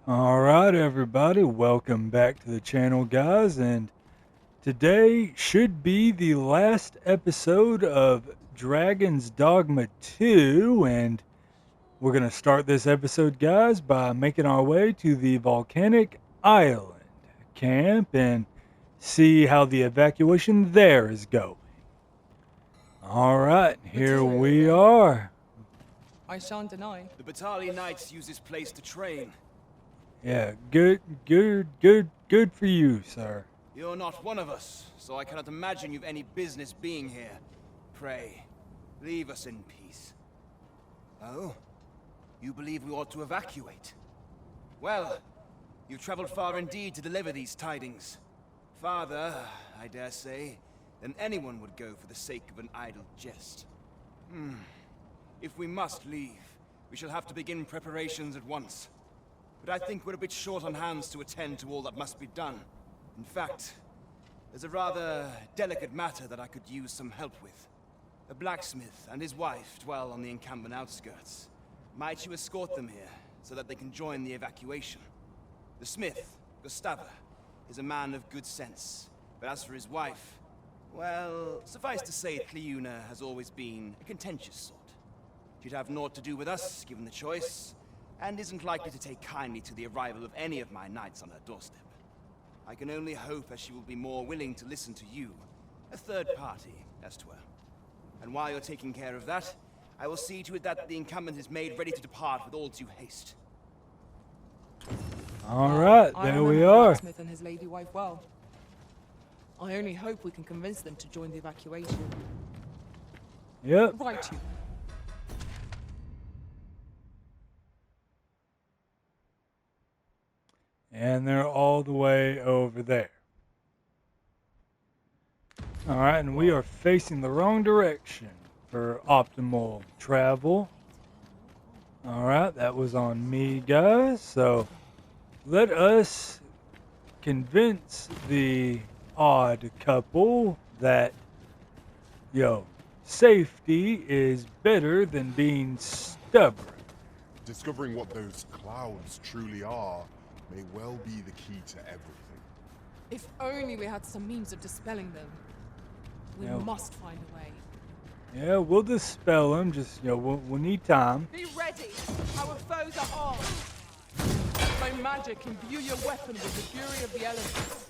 All right, everybody, welcome back to the channel, guys. And today should be the last episode of Dragon's Dogma 2. And we're going to start this episode, guys, by making our way to the volcanic island camp and see how the evacuation there is going. All right, here we are. I shan't deny. The Battahl Knights use this place to train. Yeah, good for you, sir. You're not one of us, so I cannot imagine you've any business being here. Pray, leave us in peace. Oh? You believe we ought to evacuate? Well, you've traveled far indeed to deliver these tidings. Farther, I dare say, than anyone would go for the sake of an idle jest. If we must leave, we shall have to begin preparations at once. But I think we're a bit short on hands to attend to all that must be done. In fact, there's a rather delicate matter that I could use some help with. A blacksmith and his wife dwell on the encampment outskirts. Might you escort them here, so that they can join the evacuation? The smith, Gustava, is a man of good sense. But as for his wife, well, suffice to say, Cleuna has always been a contentious sort. She'd have naught to do with us, given the choice, and isn't likely to take kindly to the arrival of any of my knights on her doorstep. I can only hope that she will be more willing to listen to you, a third party, as 'twere. And while you're taking care of that, I will see to it that the encampment is made ready to depart with all due haste. All right, I there remember we the are. blacksmith and his lady wife well. I only hope we can convince them to join the evacuation. Yep. Right, you. And they're all the way over there. All right, and we are facing the wrong direction for optimal travel. All right, that was on me, guys. So let us convince the odd couple that, safety is better than being stubborn. Discovering what those clouds truly are may well be the key to everything. If only we had some means of dispelling them. We Yeah. must find a way. Yeah, we'll dispel them. Just, we'll need time. Be ready! Our foes are armed! My magic imbue your weapon with the fury of the elements.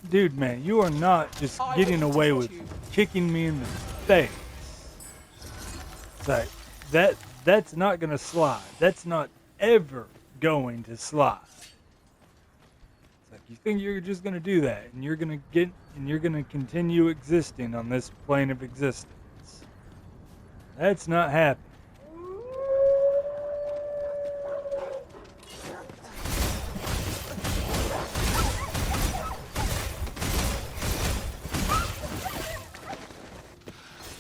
Dude, man, you are not just I getting will away teach with you. kicking me in the face. It's like, that's not gonna slide. That's not ever going to slide. It's like, you think you're just gonna do that, and you're gonna continue existing on this plane of existence. That's not happening.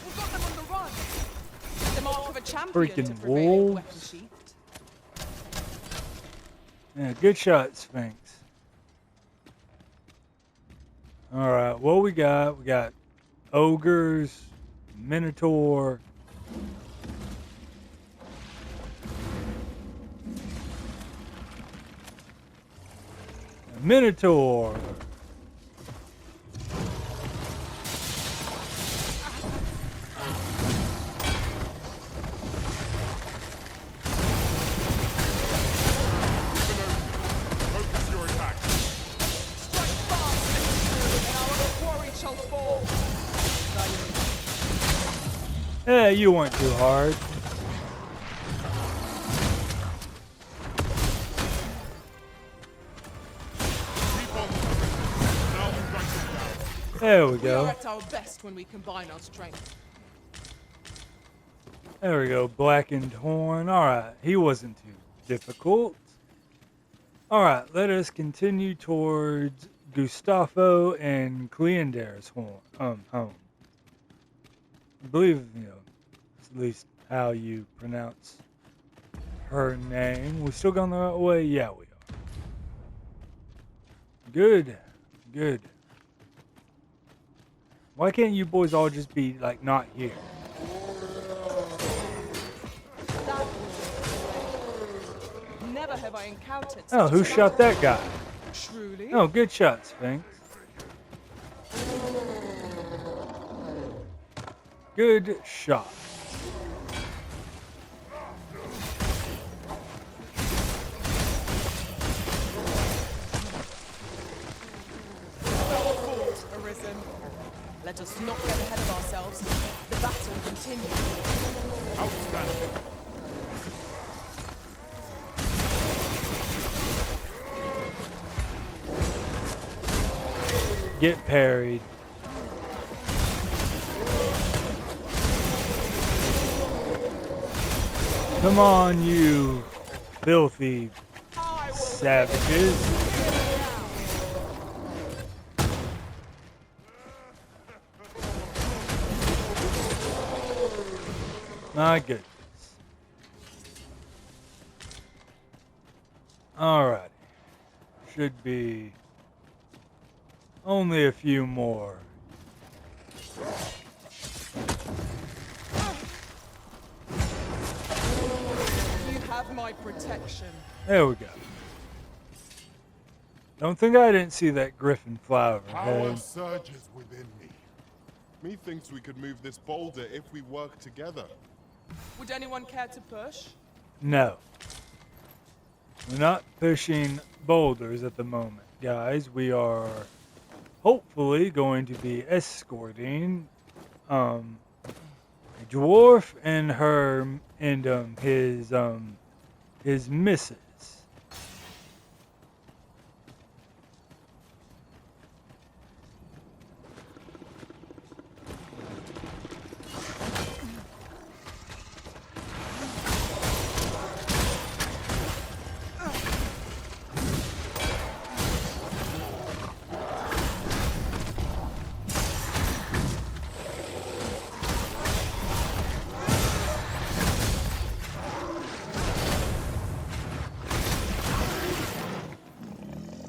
We've got them on the run! The mark of a champion Freaking to prevail in weapon wolves. sheathed. Yeah, good shot, Sphinx. All right, what we got? We got ogres, minotaur. A minotaur. Focus your attack. Strike fast, and our quarry shall fall. You weren't too hard. Keep on moving. Now we've got them down. There we We are go. at our best when we combine our strength. There we go. Blackened horn. All right, he wasn't too difficult. All right, let us continue towards Gustavo and Cleander's home. I believe it's at least how you pronounce her name. We still going the right way? Yeah, we are. Good. Why can't you boys all just be like not here? have I encountered Oh, such who a shot that guy? Truly? Oh, good shot, Sphinx. Good shot. Well fought, Arisen. Let us not get ahead of ourselves. The battle continues. Outstanding. Get parried. Come on, you filthy I will savages. My goodness. Alrighty. Should be only a few more. You have my protection. There we go. Don't think I didn't see that griffin fly Power overhead. surges within me. Methinks we could move this boulder if we work together. Would anyone care to push? No. We're not pushing boulders at the moment, guys. We are hopefully going to be escorting a dwarf and his missus.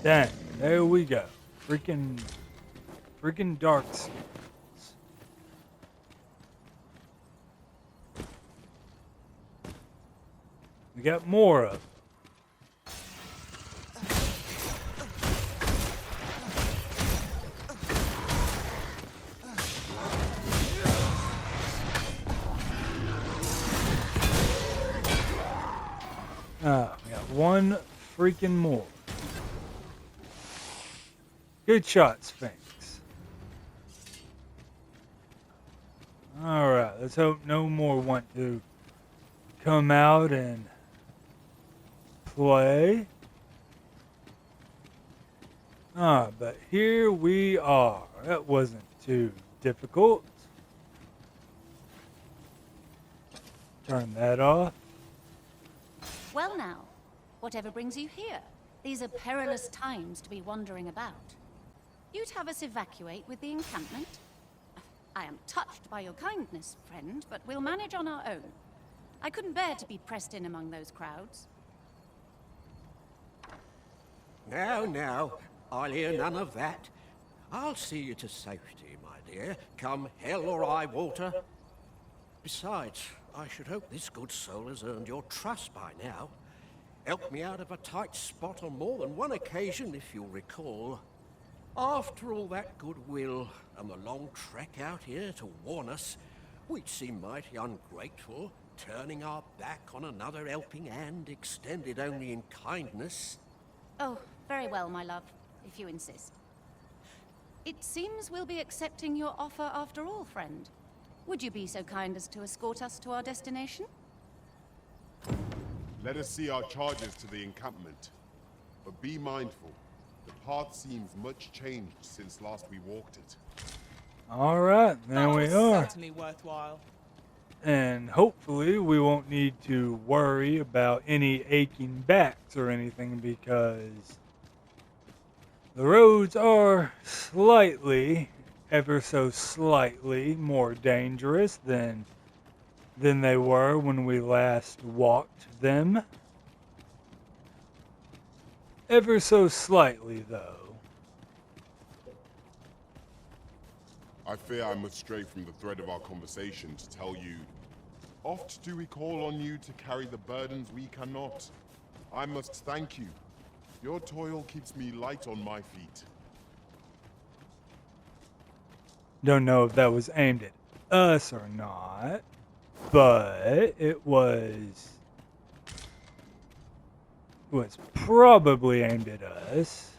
Dang, there we go. Freaking dark skins. We got more of them. Ah, we got one freaking more. Good shot, Sphinx. Alright, let's hope no more want to come out and play. But here we are. That wasn't too difficult. Turn that off. Well now, whatever brings you here? These are perilous times to be wandering about. You'd have us evacuate with the encampment? I am touched by your kindness, friend, but we'll manage on our own. I couldn't bear to be pressed in among those crowds. Now, I'll hear none of that. I'll see you to safety, my dear, come hell or high water. Besides, I should hope this good soul has earned your trust by now. Helped me out of a tight spot on more than one occasion, if you'll recall. After all that goodwill and the long trek out here to warn us, we'd seem mighty ungrateful, turning our back on another helping hand extended only in kindness. Oh, very well, my love, if you insist. It seems we'll be accepting your offer after all, friend. Would you be so kind as to escort us to our destination? Let us see our charges to the encampment. But be mindful, the path seems much changed since last we walked it. Alright, there That we was are. certainly worthwhile. And hopefully we won't need to worry about any aching backs or anything, because the roads are slightly, ever so slightly, more dangerous than they were when we last walked them. Ever so slightly, though. I fear I must stray from the thread of our conversation to tell you, oft do we call on you to carry the burdens we cannot. I must thank you. Your toil keeps me light on my feet. Don't know if that was aimed at us or not, but it was probably aimed at us.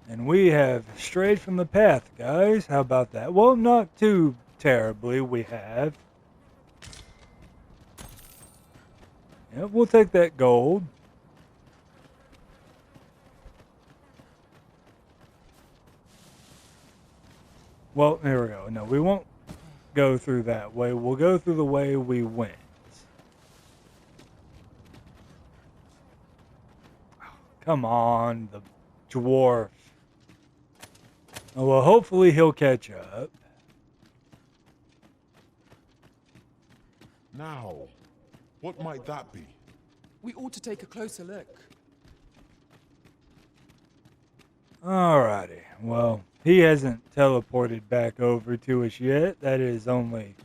And we have strayed from the path, guys. How about that? Well, not too terribly, we have. Yeah, we'll take that gold. Well, there we go. No, we won't go through that way. We'll go through the way we went. Come on, the dwarf. Oh, well, hopefully he'll catch up. Now, what might that be? We ought to take a closer look. Alrighty. Well, he hasn't teleported back over to us yet. That is only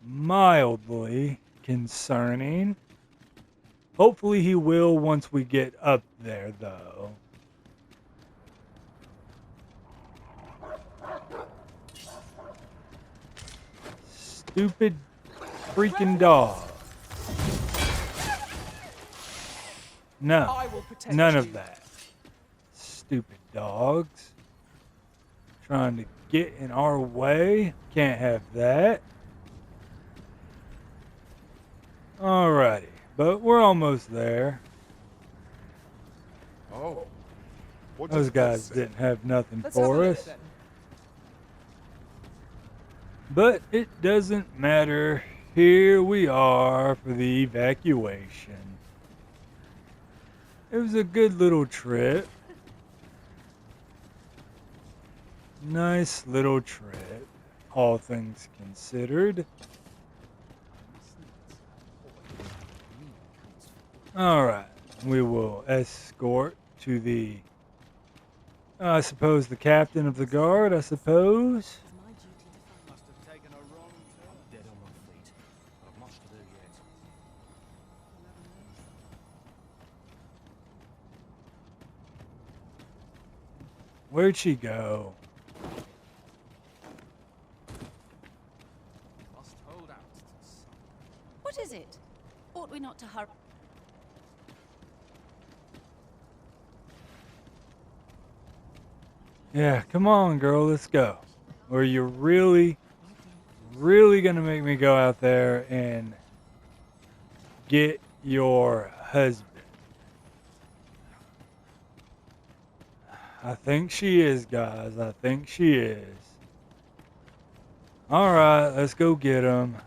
mildly concerning. Hopefully he will once we get up there, though. Stupid freaking dog. No, I will protect none you. of that. Stupid dogs. Trying to get in our way. Can't have that. Alrighty, but we're almost there. Oh, what Those does that guys say? didn't have nothing Let's have a for look us. then. But it doesn't matter. Here we are for the evacuation. It was a good little trip. Nice little trip, all things considered. Alright, we will escort to the, I suppose, the captain of the guard, I suppose. Must have taken a wrong turn. Dead on my feet. I've much to do yet. Where'd she go? Must hold out. What is it? Ought we not to hurry? Yeah, come on, girl, let's go. Or you're really gonna make me go out there and get your husband. I think she is, guys. I think she is. Alright, let's go get him.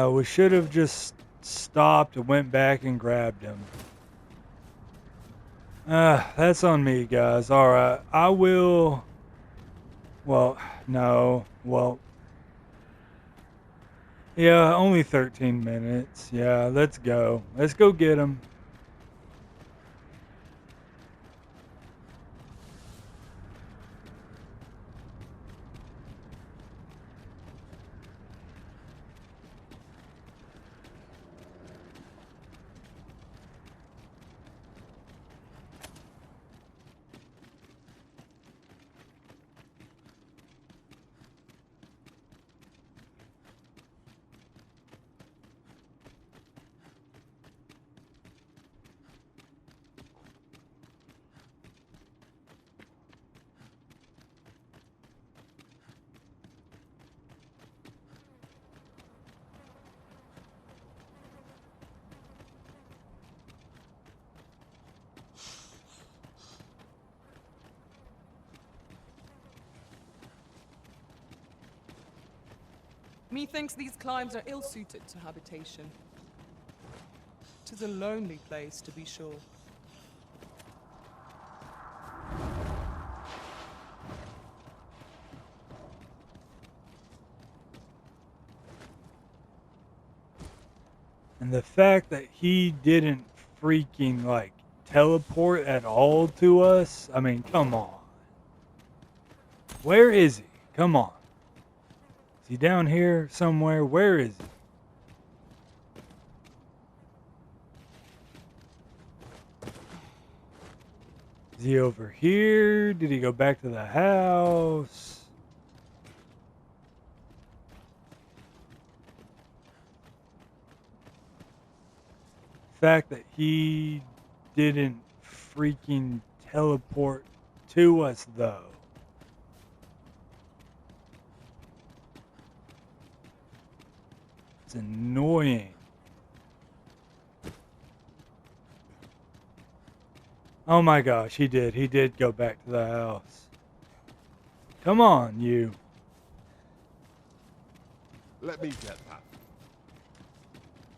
We should have just stopped and went back and grabbed him. That's on me, guys. Alright, I will... Well, no. Well... Yeah, only 13 minutes. Yeah, let's go. Let's go get him. Methinks these climes are ill-suited to habitation. 'Tis a lonely place, to be sure. And the fact that he didn't freaking, like, teleport at all to us, I mean, come on. Where is he? Come on. Is he down here somewhere? Where is he? Is he over here? Did he go back to the house? The fact that he didn't freaking teleport to us, though. It's annoying. Oh my gosh, he did. He did go back to the house. Come on, you. Let me get that.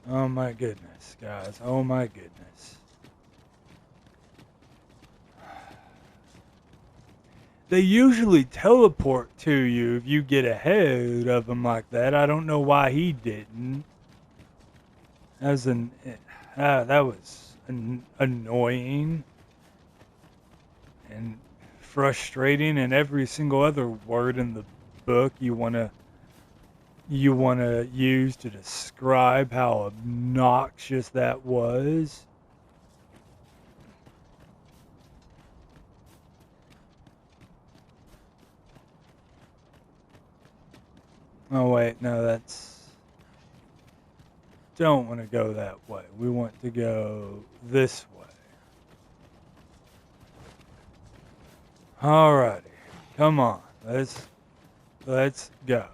Oh my goodness, guys. Oh my goodness. They usually teleport to you if you get ahead of them like that. I don't know why he didn't. That was annoying and frustrating, and every single other word in the book you wanna use to describe how obnoxious that was. Oh wait, no, don't want to go that way. We want to go this way. Alrighty, come on, let's go.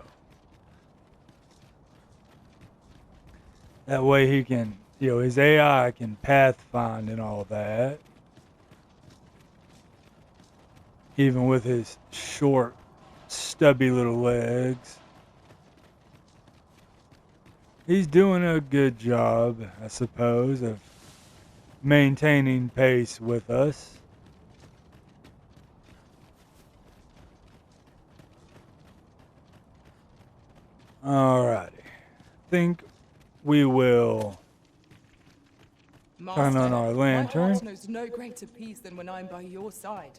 That way he can, his AI can pathfind and all that. Even with his short, stubby little legs. He's doing a good job, I suppose, of maintaining pace with us. Alrighty. Think we will turn on our Master, lantern. my heart knows no greater peace than when I'm by your side.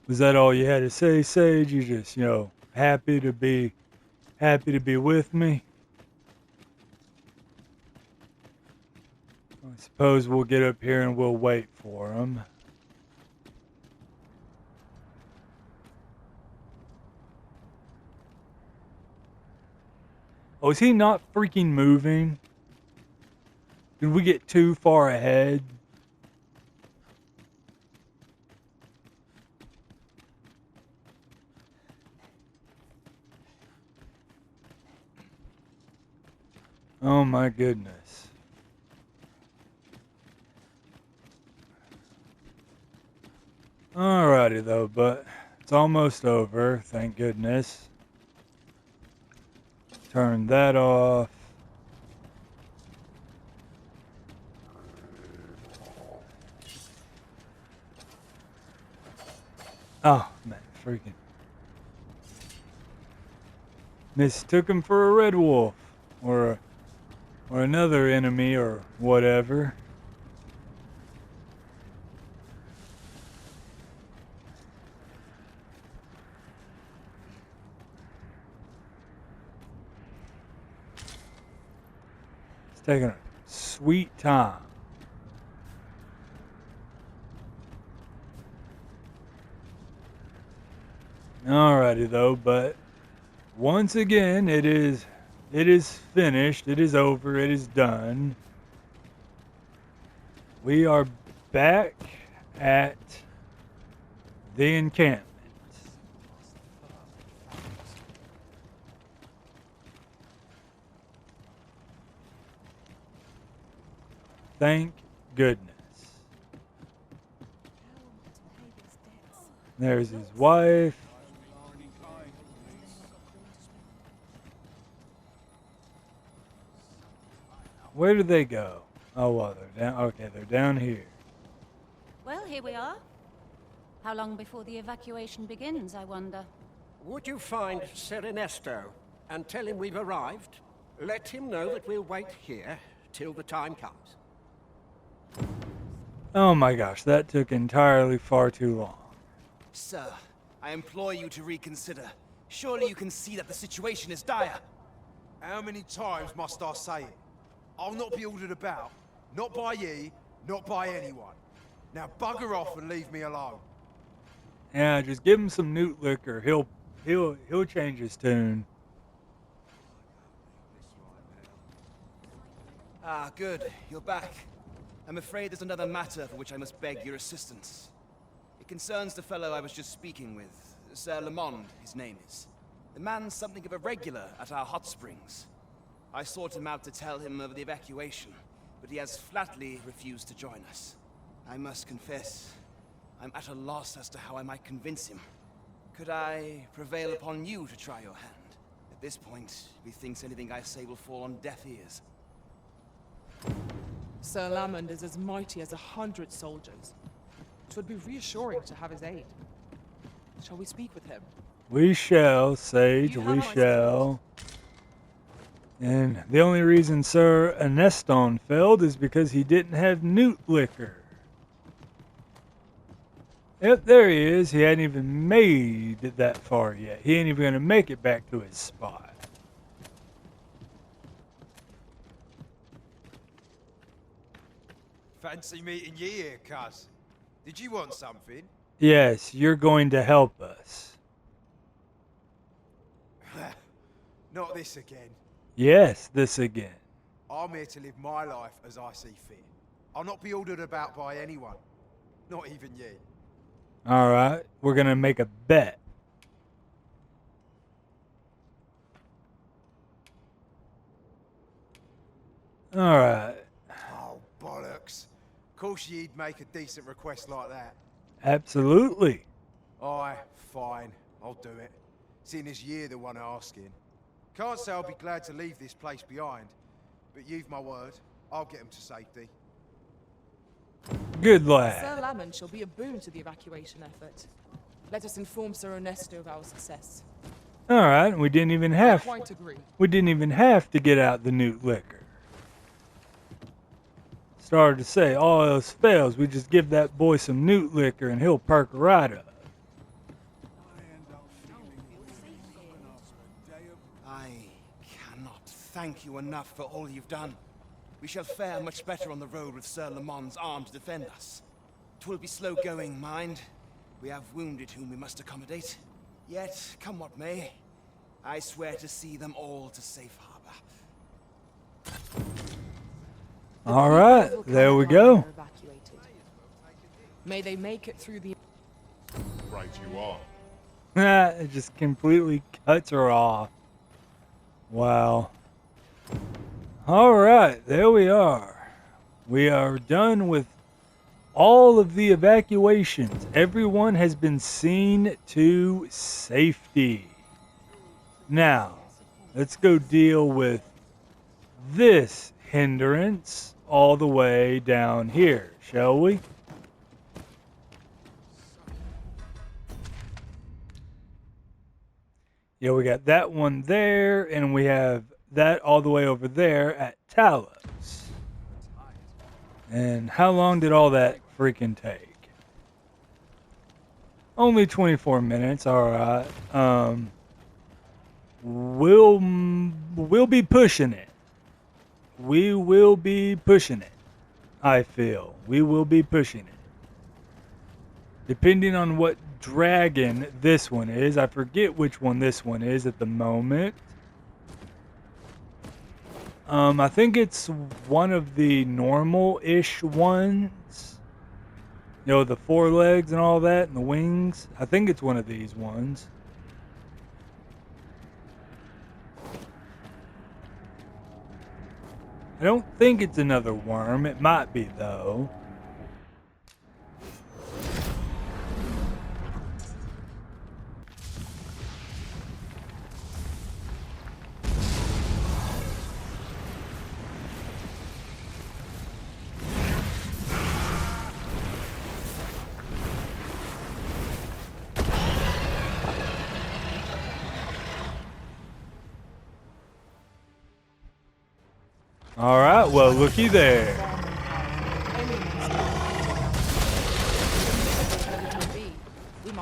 Was that all you had to say, Sage? You just, happy to be with me? I suppose we'll get up here and we'll wait for him. Oh, is he not freaking moving? Did we get too far ahead? Oh my goodness. Alrighty though, but it's almost over, thank goodness. Turn that off. Oh man, freaking mistook him for a red wolf or another enemy or whatever. It's taking a sweet time. Alrighty though, but once again it is finished, it is over, it is done. We are back at the encampment. Thank goodness. There's his wife. Where did they go? Oh, well, they're down. Okay, they're down here. Well, here we are. How long before the evacuation begins, I wonder? Would you find Ser Ernesto and tell him we've arrived? Let him know that we'll wait here till the time comes. Oh my gosh, that took entirely far too long. Sir, I implore you to reconsider. Surely you can see that the situation is dire. How many times must I say it? I'll not be ordered about. Not by ye, not by anyone. Now bugger off and leave me alone. Yeah, just give him some newt liquor. He'll change his tune. Ah, good. You're back. I'm afraid there's another matter for which I must beg your assistance. It concerns the fellow I was just speaking with. Sir Vermund, his name is. The man's something of a regular at our hot springs. I sought him out to tell him of the evacuation, but he has flatly refused to join us. I must confess, I'm at a loss as to how I might convince him. Could I prevail upon you to try your hand? At this point, methinks anything I say will fall on deaf ears. Sir Lamond is as mighty as 100 soldiers. 'Twould be reassuring to have his aid. Shall we speak with him? We shall, Sage, You have we my shall. And the only reason Sir Aneston failed is because he didn't have newt liquor. Yep, there he is. He hadn't even made it that far yet. He ain't even going to make it back to his spot. Fancy meeting ye here, cuz. Did you want something? Yes, you're going to help us. Not this again. Yes, this again. I'm here to live my life as I see fit. I'll not be ordered about by anyone. Not even ye. All right, we're going to make a bet. All right. Oh, bollocks. Of course ye'd make a decent request like that. Absolutely. Aye, fine. I'll do it. Seeing as ye're the one asking. Can't say I'll be glad to leave this place behind, but you've my word. I'll get him to safety. Good lad. Sir Lamond shall be a boon to the evacuation effort. Let us inform Sir Ernesto of our success. All right, we didn't even I have quite agree. to get out the newt liquor. Started to say, all else fails, we just give that boy some newt liquor and he'll perk right up. I cannot thank you enough for all you've done. We shall fare much better on the road with Sir Lamond's arm to defend us. 'Twill be slow going, mind. We have wounded whom we must accommodate. Yet, come what may, I swear to see them all to safe harbor. All right, there we go. Evacuated. May they make it through the... Right you are. It just completely cuts her off. Wow. All right, there we are. We are done with all of the evacuations. Everyone has been seen to safety. Now, let's go deal with this hindrance all the way down here, shall we? Yeah, we got that one there, and we have that all the way over there at Talos. And how long did all that freaking take? Only 24 minutes, alright. We'll be pushing it. We will be pushing it, I feel. We will be pushing it. Depending on what dragon this one is. I forget which one this one is at the moment. I think it's one of the normal-ish ones. You know, the forelegs and all that, and the wings. I think it's one of these ones. I don't think it's another worm. It might be, though. All right, well, looky there.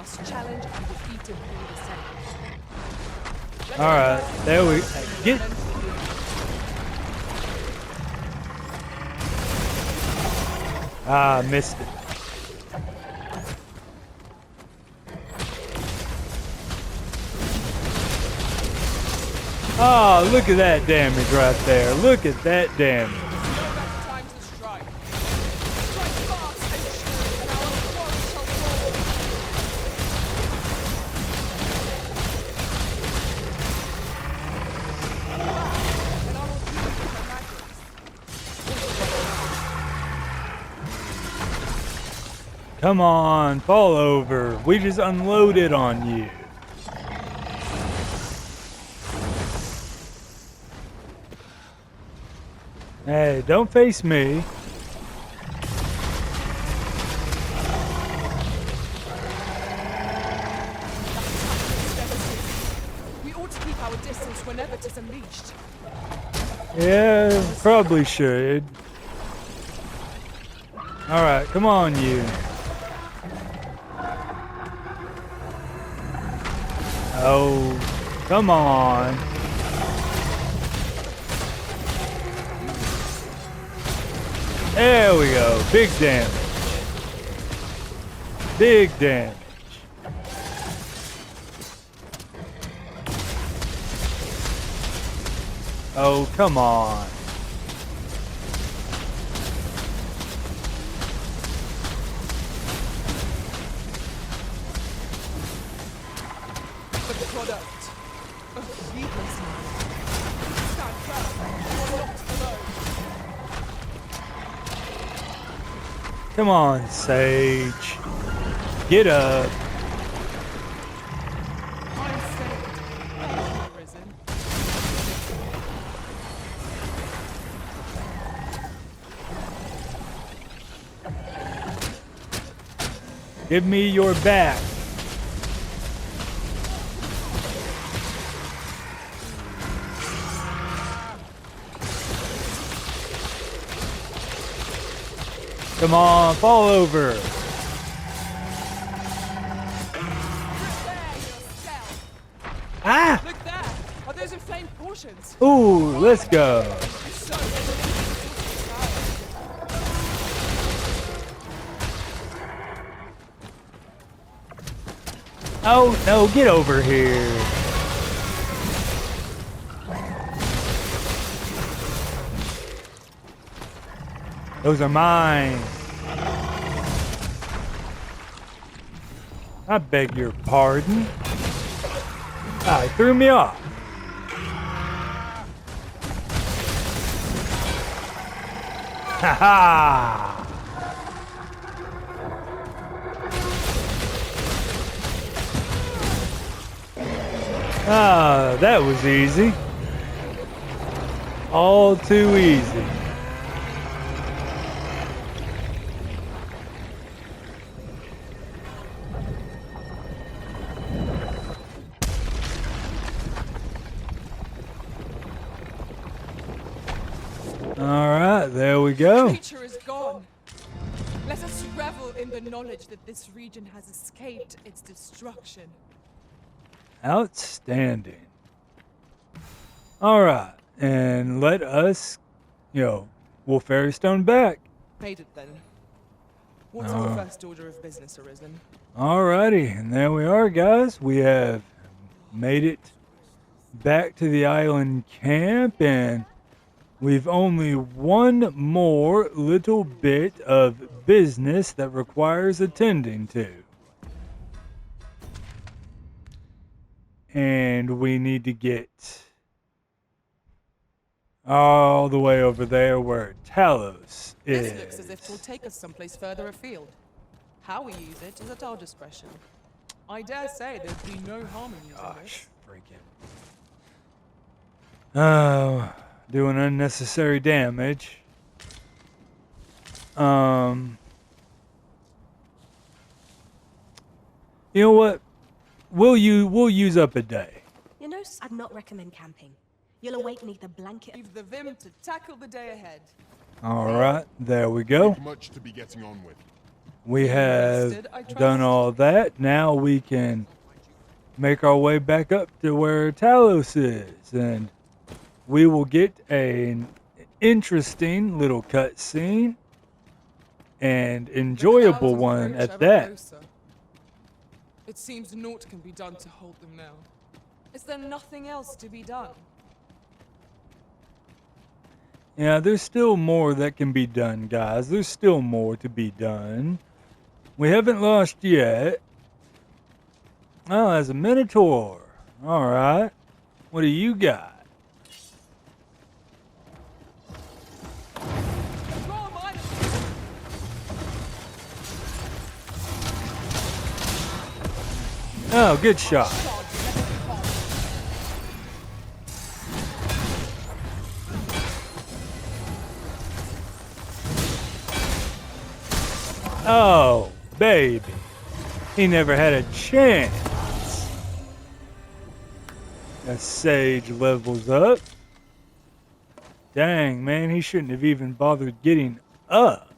must challenge and be defeated through the center. All right, there we get. Ah, missed it. Oh, look at that damage right there. Look at that damage. No better time to strike. Strike fast and true, and our quarry shall fall. And I will use my magics. Come on, fall over. We just unloaded on you. Hey, don't face me. We ought to keep our distance whenever it is unleashed. Yeah, probably should. Alright, come on, you. Oh, come on. There we go. Big damage. Big damage. Oh, come on. The product of heedlessness. Stand firm. You are not alone. Come on, Sage. Get up. I'm saved. Thank you, Arisen. Give me your back. Come on, fall over. Prepare yourself. Ah! Look there. Are those inflamed portions? Ooh, let's go. So, Oh, no, get over here. Those are mine. I beg your pardon. Ah, he threw me off. Ha ha! Ah, that was easy. All too easy. All right, there we go. creature is gone. Let us revel in the knowledge that this region has escaped its destruction. Outstanding. All right, and let us, we'll ferry stone back. Made it then. What's your first order of business, Arisen? Alrighty, and there we are, guys. We have made it back to the island camp, and we've only one more little bit of business that requires attending to. And we need to get all the way over there where Talos is. This looks as if it will take us someplace further afield. How we use it is at our discretion. I dare say there'd be no harm in using Gosh, freaking. Oh, doing unnecessary damage. You know what? We'll use up a day. You know, I'd not recommend camping. You'll awake neath a blanket. Leave the Vim to tackle the day ahead. All right, there we go. Much to be getting on with. We Feeling have rested, I trust? done all that. Now we can make our way back up to where Talos is, and we will get an interesting little cutscene and The enjoyable clouds one approach at ever that. closer. It seems naught can be done to hold them now. Is there nothing else to be done? Yeah, there's still more that can be done, guys. There's still more to be done. We haven't lost yet. Oh, there's a Minotaur. All right. What do you got? Draw mine. Oh, good shot. Charge, let it come. Oh, baby. He never had a chance. That sage levels up. Dang, man, he shouldn't have even bothered getting up.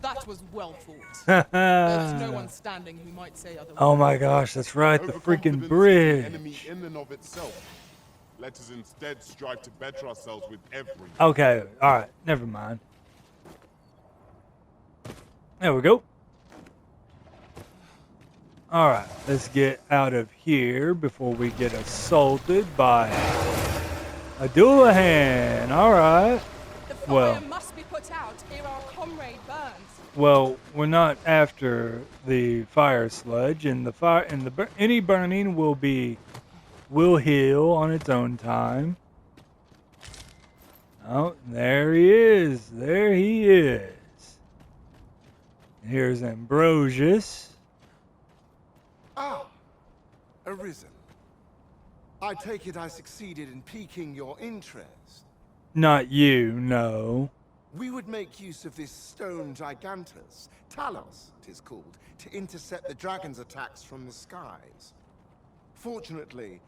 That was well fought. There's no Oh one standing who might say otherwise. my gosh, that's right, the freaking Overconfidence is the enemy bridge. in and of itself. Let us instead strive to better ourselves with every. Okay, alright, never mind. There we go. Alright, let's get out of here before we get assaulted by a Dullahan. Alright. The fire Well. must be put out ere our comrade burns. Well, we're not after the fire sludge, and any burning will heal on its own time. Oh, there he is. There he is. Here's Ambrosius. Ah, Arisen. I take it I succeeded in piquing your interest. Not you, no. We would make use of this stone gigantus, Talos, 'tis called, to intercept the dragon's attacks from the skies. Fortunately,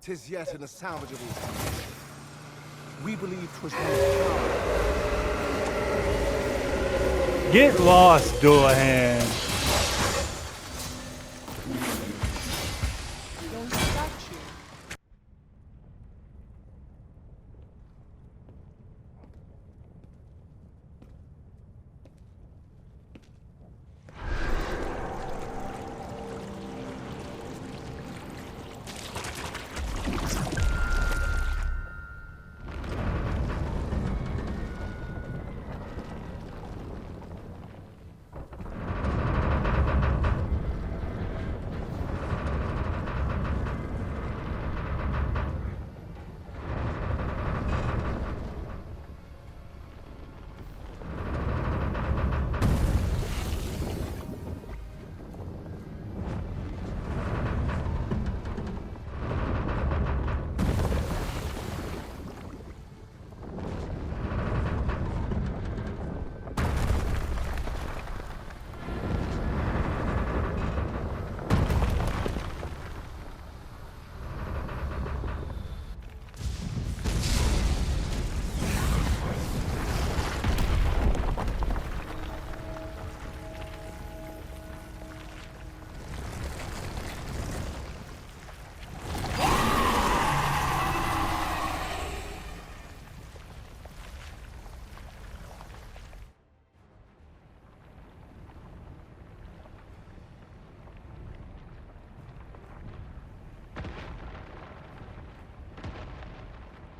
'tis yet in a salvageable condition. We believe 'twas more powerful. Get lost, Dullahan. Your statue.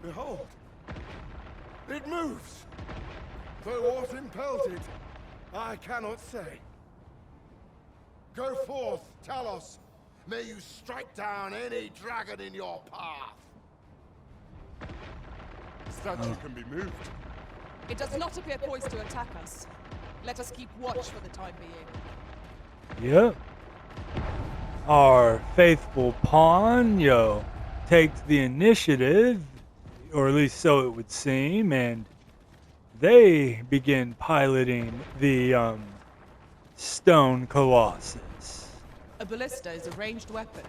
Behold! It moves! Though what impels it, I cannot say. Go forth, Talos! May you strike down any dragon in your path! Statue can be moved. It does not appear poised to attack us. Let us keep watch for the time being. Yep. Our faithful pawn, takes the initiative, or at least so it would seem, and they begin piloting the stone colossus. A ballista is a ranged weapon.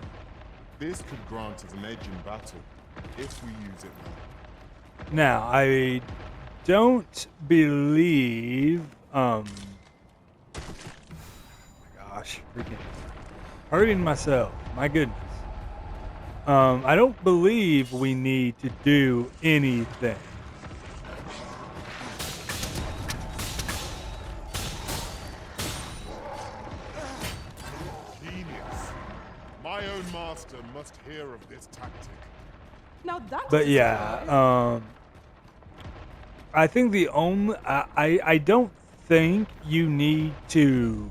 This could grant us an edge in battle, if we use it well. Now, I don't believe, my gosh, freaking hurting myself. My goodness. I don't believe we need to do anything. Genius. My own master must hear of this tactic. Now that But is a surprise. yeah, I think the only I don't think you need to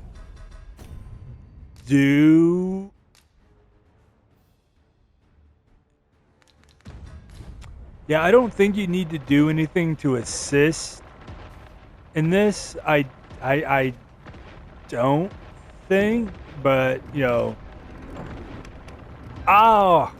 do I don't think you need to do anything to assist in this. I don't think, but you know, oh.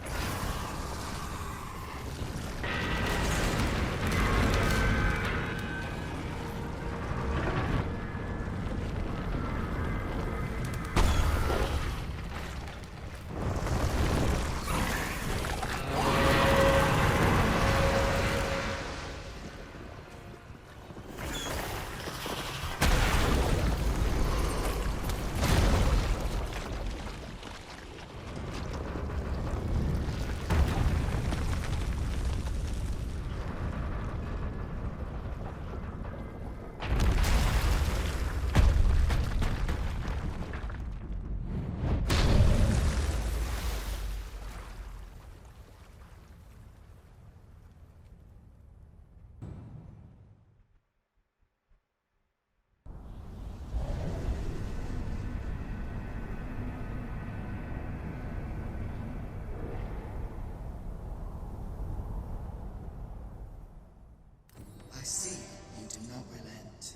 I see you do not relent.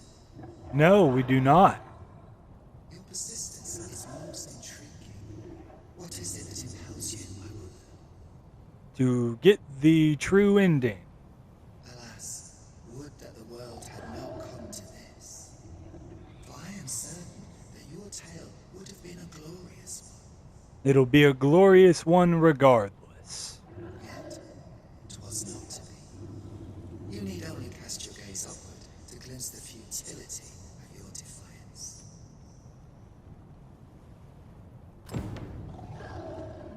No, we do not. Your persistence is most intriguing. What is it that impels you, my brother? To get the true ending. Alas, would that the world had not come to this. For I am certain that your tale would have been a glorious one. It'll be a glorious one regardless. Yet, 'twas not to be. You need only cast your gaze upward to glimpse the futility of your defiance.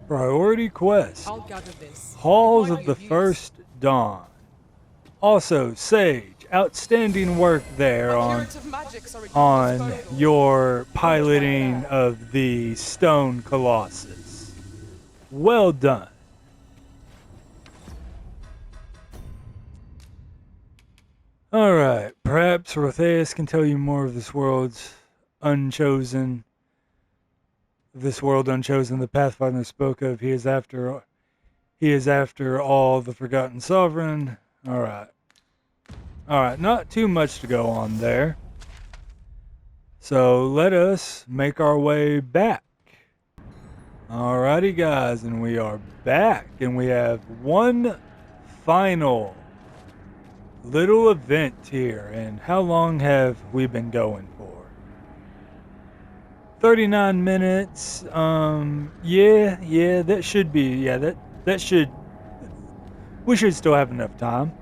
Priority quest. I'll gather this. Halls It of might the be of use. First Dawn. Also, Sage, outstanding work there My on curative magics are at your disposal. your piloting of the Stone Colossus. Well done. Alright, perhaps Rotheus can tell you more of this world unchosen, the Pathfinder spoke of. He is after all the Forgotten Sovren. Alright, not too much to go on there. So let us make our way back. Alrighty guys, and we are back, and we have one final little event here. And how long have we been going for? 39 minutes. That should be, that should, we should still have enough time.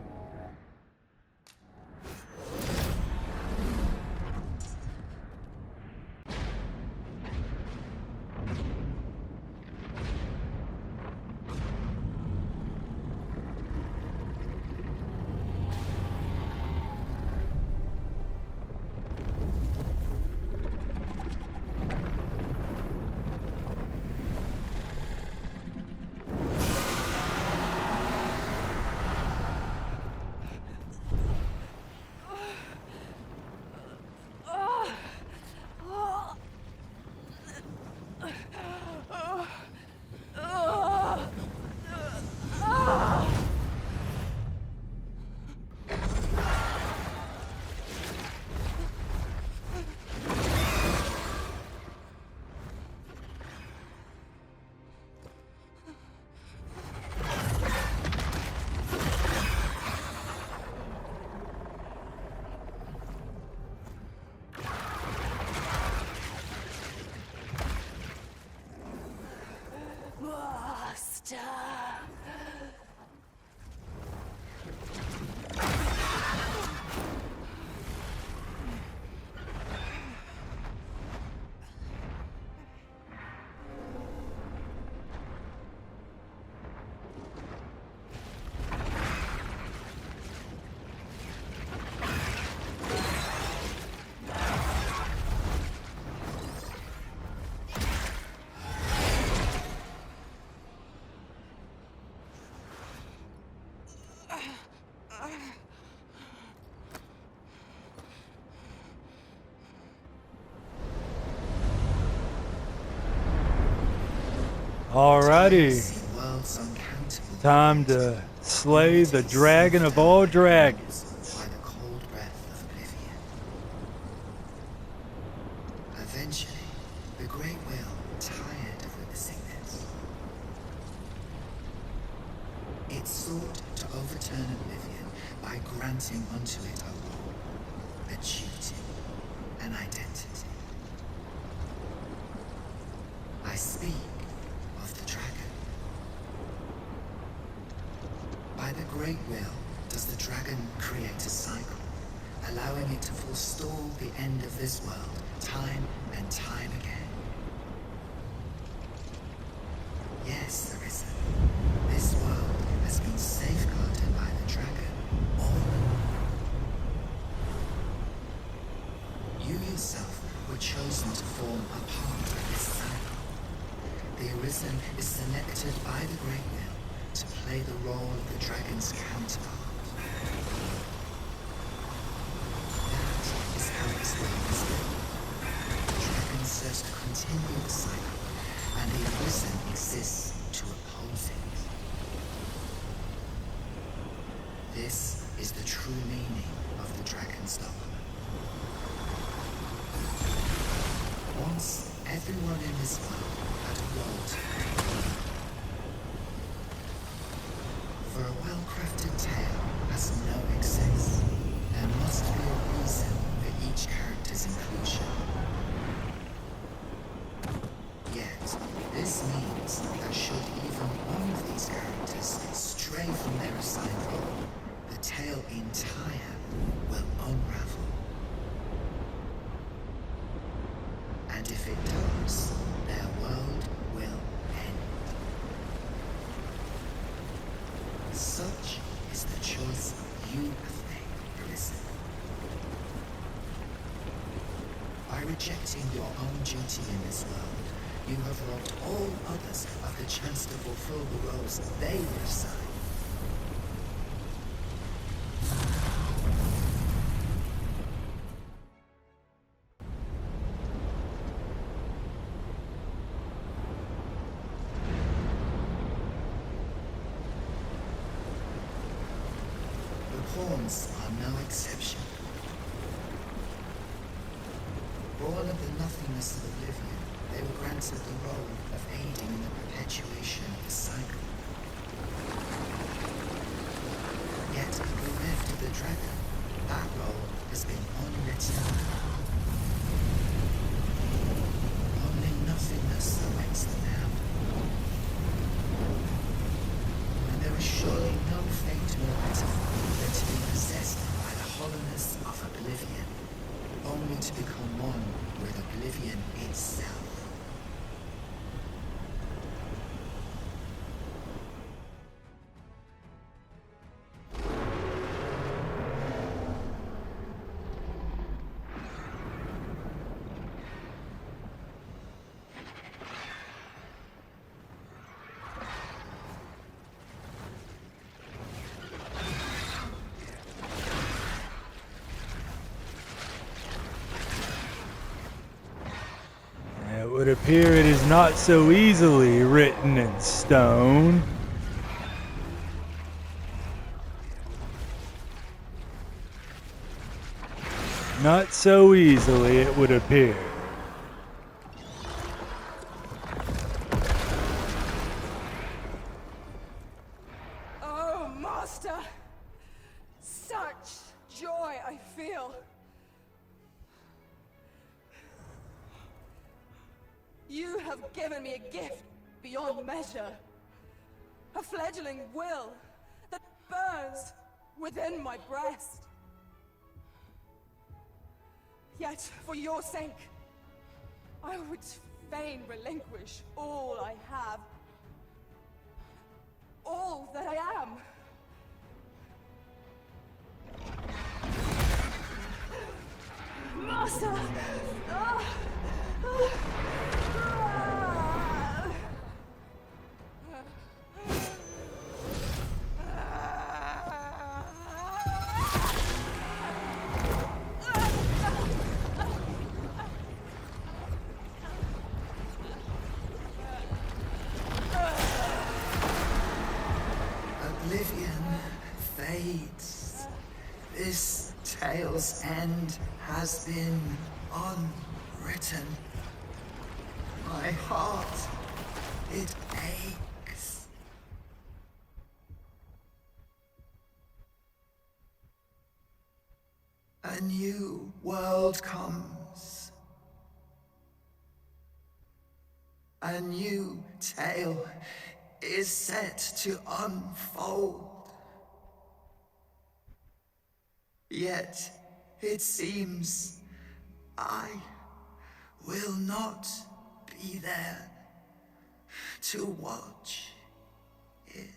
Alrighty, Worlds uncountable time to slay the dragon of all dragons. by the cold breath of oblivion. Eventually, the Great Will tired of witnessing this. It sought to overturn oblivion by granting unto it a role, a duty, an identity. I speak of the dragon. By the Great Will does the dragon create a cycle, allowing it to forestall the end of this world time and time again. Yes, Arisen, this world has been safeguarded by the dragon all along. You yourself were chosen to form a part of this cycle. The Arisen is selected by the Great Will to play the role of the dragon's counterpart. That is how this world is built. The dragon serves to continue the cycle, and the Arisen exists to oppose it. This is the true meaning of the dragon's dogma. Once, everyone in this world had a role to play. For a well-crafted tale has no excess. There must be a reason for each character's inclusion. Yet, this means that should even one of these characters stray from their assigned role, the tale entire will unravel. And if it does, their world will end. Such is the choice you have made, Arisen. By rejecting your own duty in this world, you have robbed all others of the chance to fulfill the roles they were assigned. Pawns are no exception. Born of the nothingness of oblivion, they were granted the role of aiding in the perpetuation of the cycle. Yet, bereft of the dragon, that role has been unwritten. Only nothingness awaits them now. And there is surely no fate more pitiful than to be possessed by the hollowness of oblivion, only to become one with oblivion itself. It would appear it is not so easily written in stone. Not so easily, it would appear. Oh, Master! Such joy I feel. You have given me a gift beyond measure. A fledgling will that burns within my breast. Yet, for your sake, I would fain relinquish all I have. All that I am. Master! fades. This tale's end has been unwritten. My heart, it aches. A new world comes. A new tale is set to unfold. Yet, it seems I will not be there to watch it.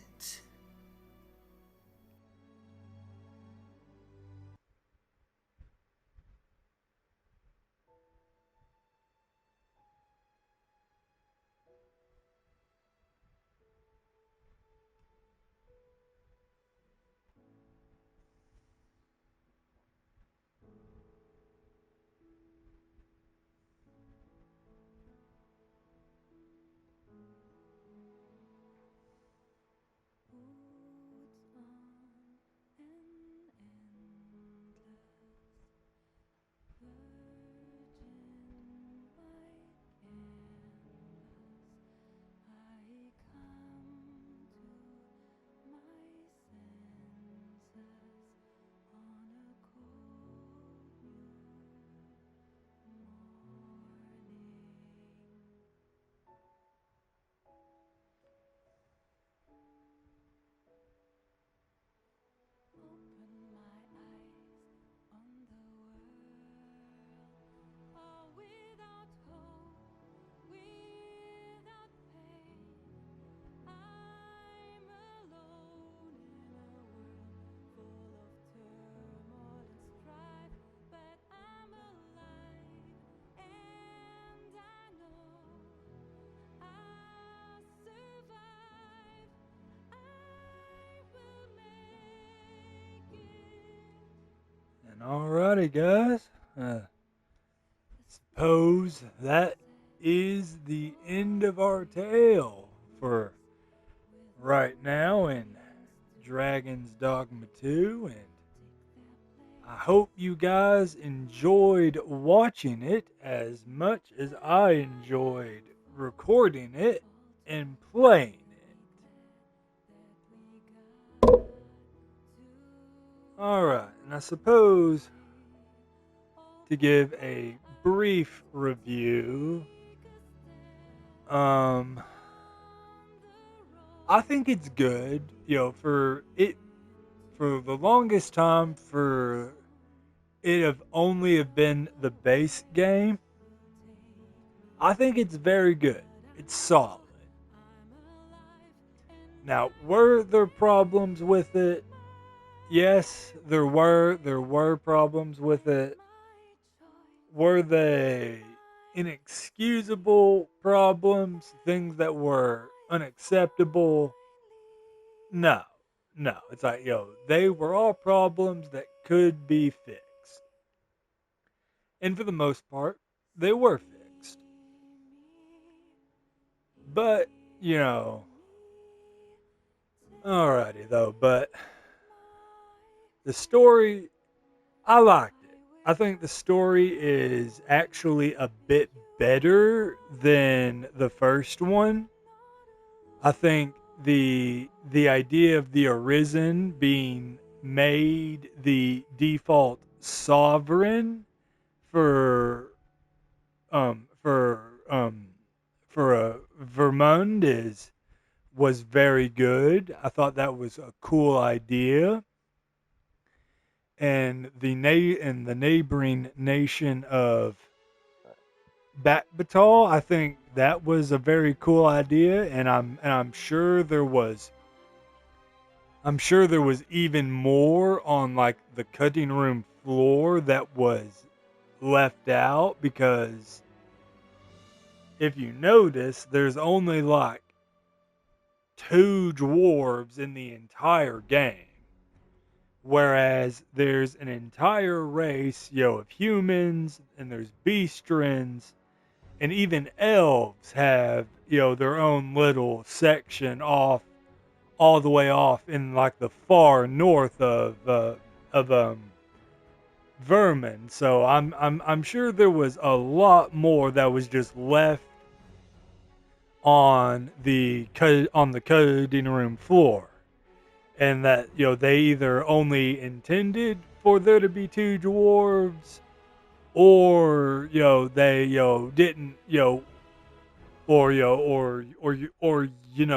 And alrighty, guys. Suppose that is the end of our tale for right now in Dragon's Dogma 2. And I hope you guys enjoyed watching it as much as I enjoyed recording it and playing it. Alright, and I suppose to give a brief review, I think it's good, for the longest time, for it have only have been the base game. I think it's very good. It's solid. Now, were there problems with it? Yes, there were. There were problems with it. Were they inexcusable problems? Things that were unacceptable? No. No. It's like, they were all problems that could be fixed. And for the most part, they were fixed. But, alrighty though, but the story, I liked it. I think the story is actually a bit better than the first one. I think the idea of the Arisen being made the default sovereign for um for um Vermund was very good. I thought that was a cool idea. And the neighboring nation of Battahl, I think that was a very cool idea, and I'm sure there was even more on like the cutting room floor that was left out, because if you notice, there's only like 2 dwarves in the entire game. Whereas there's an entire race, of humans, and there's beastrons, and even elves have, their own little section off all the way off in like the far north of Vermund. So I'm sure there was a lot more that was just left on the coding room floor, and that they either only intended for there to be two dwarves, or they didn't or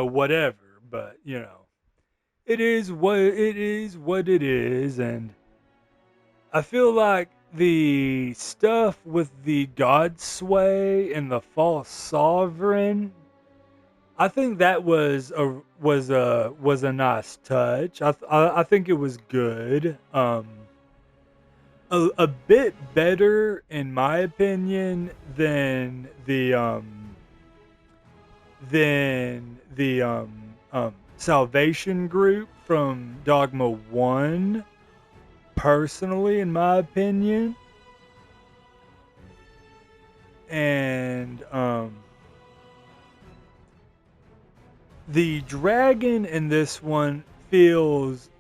whatever. But it is what it is, and I feel like the stuff with the God Sway and the false sovereign, I think that was a nice touch. I think it was good. A bit better in my opinion than the salvation group from Dogma 1, personally, in my opinion. And the dragon in this one feels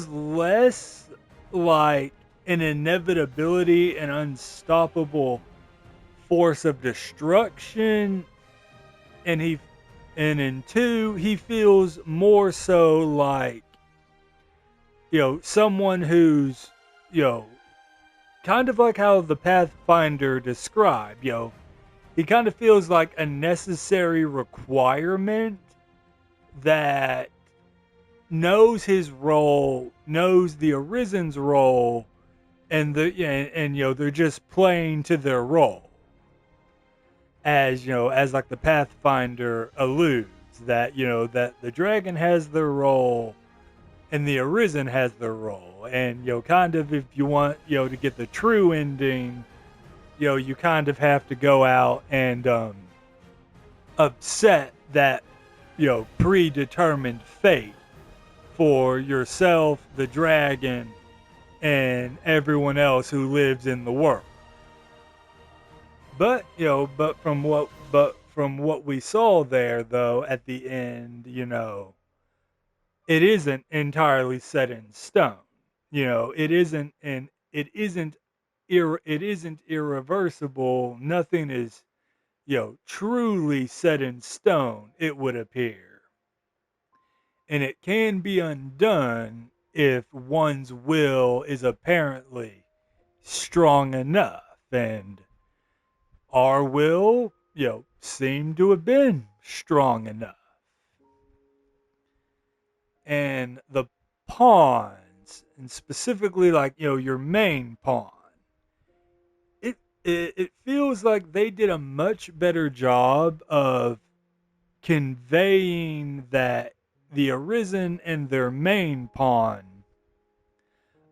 less like an inevitability and unstoppable force of destruction, and in 2 he feels more so like someone who's kind of like how the Pathfinder described. He kind of feels like a necessary requirement that knows his role, knows the Arisen's role, and they're just playing to their role. As as like the Pathfinder alludes, that that the dragon has their role and the Arisen has their role, and kind of, if you want to get the true ending, you kind of have to go out and upset that predetermined fate for yourself, the dragon, and everyone else who lives in the world. But from what we saw there, though, at the end, it isn't entirely set in stone. It isn't, and it isn't irreversible. Nothing is truly set in stone, it would appear. And it can be undone if one's will is apparently strong enough. And our will, seemed to have been strong enough. And the pawns, and specifically like, your main pawn, it feels like they did a much better job of conveying that the Arisen and their main pawn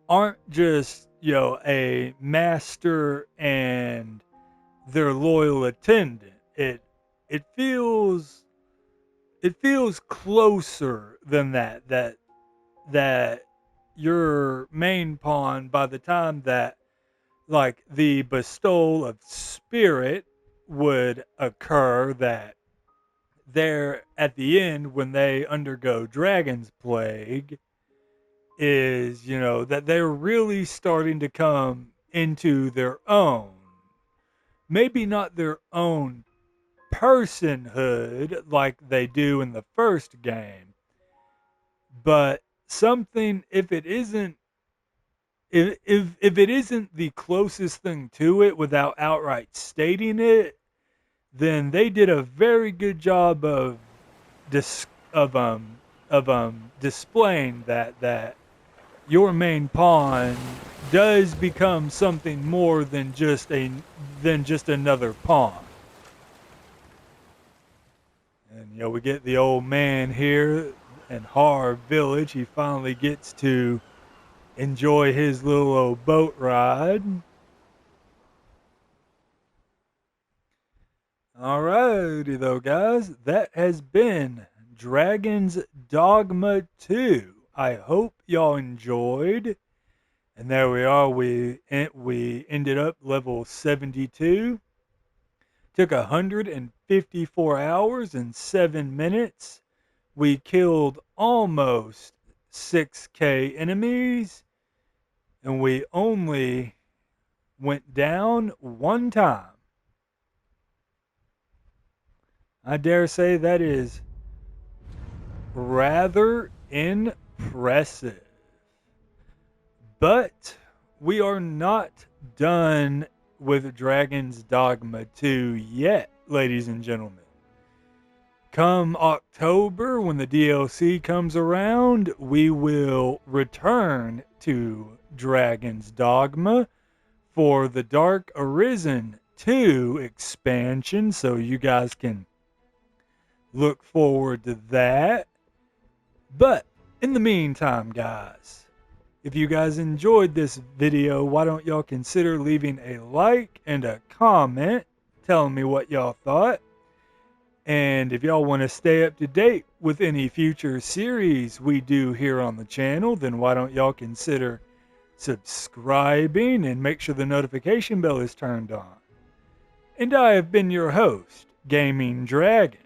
aren't just, a master and their loyal attendant. It feels closer than that. That your main pawn, by the time that like the bestowal of spirit would occur, that they're at the end when they undergo Dragon's Plague, is that they're really starting to come into their own. Maybe not their own personhood like they do in the first game, but something, if it isn't if it isn't the closest thing to it without outright stating it, then they did a very good job of dis- of displaying that your main pawn does become something more than just another pawn. And we get the old man here in Har Village. He finally gets to enjoy his little old boat ride. Alrighty though, guys. That has been Dragon's Dogma 2. I hope y'all enjoyed. And there we are. We ended up level 72. Took 154 hours and 7 minutes. we killed almost 6K enemies, and we only went down one time. I dare say that is rather impressive. But we are not done with Dragon's Dogma 2 yet, ladies and gentlemen. Come October, when the DLC comes around, we will return to Dragon's Dogma for the Dark Arisen 2 expansion, so you guys can look forward to that. But in the meantime, guys, if you guys enjoyed this video, why don't y'all consider leaving a like and a comment telling me what y'all thought. And if y'all want to stay up to date with any future series we do here on the channel, then why don't y'all consider subscribing and make sure the notification bell is turned on. And I have been your host, Gaming Dragon,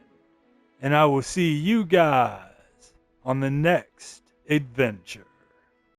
and I will see you guys on the next adventure.